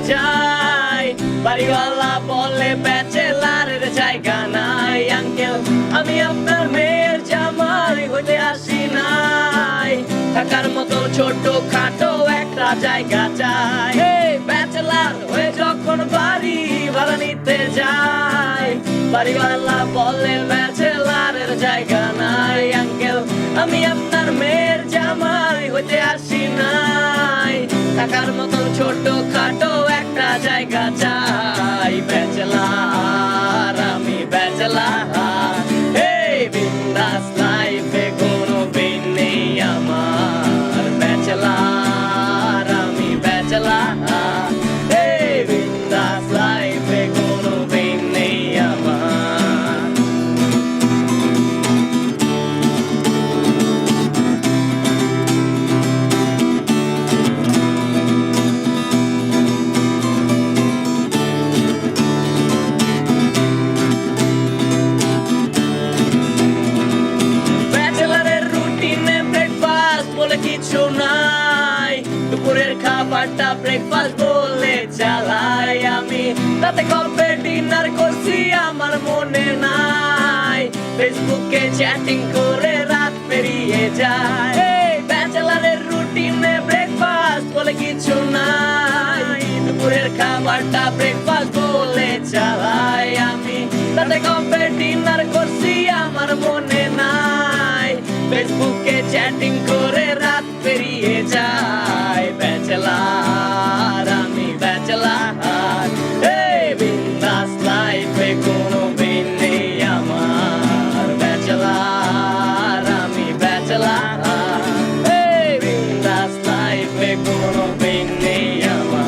যাই। বাড়িওয়ালা বলে ব্যাচেলারের জায়গা নাই। আঙ্কেল আমি আপনার মেয়ের জামাই হইতে আসি নাই, থাকার মতো ছোট খাটো একটা জায়গা চাই। ব্যাচেলার হয়ে যখন বাড়ি ভাড়া নিতে যাই, বাড়িওয়ালা বলে ব্যাচেলারের জায়গা নাই। আঙ্কেল আমি আপনার মেয়ের জামাই হইতে আসি নাই, থাকার মতো ছোট খাটো একটা জায়গা চাই। ব্যাচেলার আমি ব্যাচেলার, এই বিন্দাস লাইফে কোনো পেইন নেই আমার। ব্যাচেলার আমি ব্যাচেলার, এই বিন্দাস লাইফে কোনো পেইন নেই আমার। কিছু নাই, দুপুরের খাবারটা ব্রেকফাস্ট বলে চালাই আমি, রাতে কবে ডিনার করছি আমার মনে নাই। ফেসবুকে চ্যাটিং করে রাত পেরিয়ে যায়। ব্যাচেলারের রুটিনে ব্রেকফাস্ট বলে কিছু নাই, দুপুরের খাবারটা ব্রেকফাস্ট বলে চালাই আমি, রাতে কবে ডিনার করছি আমার মনে নাই। ফেসবুকে চ্যাটিং করে রাত পেরিয়ে যায়। ব্যাচেলার আমি ব্যাচেলার, এই বিন্দাস লাইফে কোনো পেইন নেই আমার। ব্যাচেলার আমি ব্যাচেলার, এই বিন্দাস লাইফে কোনো পেইন নেই আমার।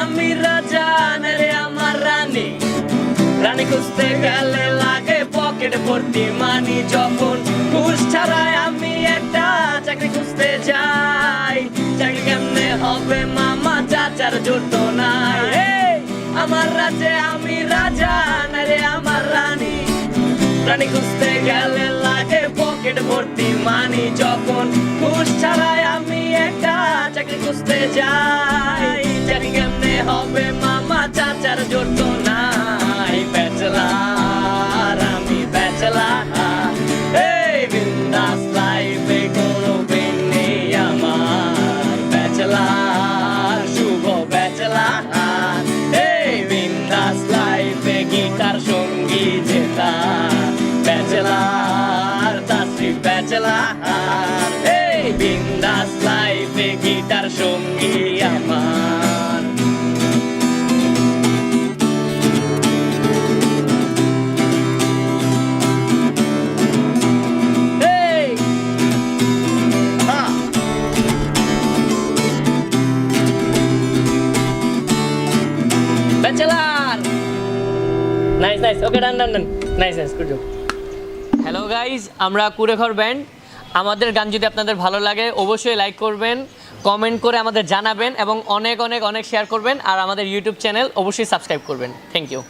আমি রাজা রে আমার রানী, রানী খুঁজতে গেলে লাগে পকেট ভর্তি মানি। যখন ঘুষ ছাড়াই আমি একটা চাকরি খুঁজতে যাই, চাকরি কেমনে হবে মামা চাচার জোট নাই। আমার রাজে আমি রাজা রে আমার রানী, রানী খুঁজতে গেলে লাগে পকেট ভর্তি মানি। যখন ঘুষ ছাড়াই আমি একটা চাকরি খুঁজতে যাই, চাকরি কেমনে হবে মামা চাচার জোট নাই। ব্যাচেলার আমি ব্যাচেলার, এই বিন্দাস লাইফে কোনো পেইন নেই আমার। ব্যাচেলার শুভ ব্যাচেলার, এই বিন্দাস লাইফে গিটার সঙ্গী যেতা। ব্যাচেলার তাসরি ব্যাচেলার, এই বিন্দাস লাইফে গিটার সঙ্গী আমার। Bachelor nice nice, okay done done done, nice nice, good job. Hello guys, আমরা কুড়েঘর ব্যান্ড। আমাদের গান যদি আপনাদের ভালো লাগে অবশ্যই লাইক করবেন, কমেন্ট করে আমাদের জানাবেন এবং অনেক অনেক অনেক শেয়ার করবেন। আর আমাদের ইউটিউব চ্যানেল অবশ্যই সাবস্ক্রাইব করবেন। Thank you.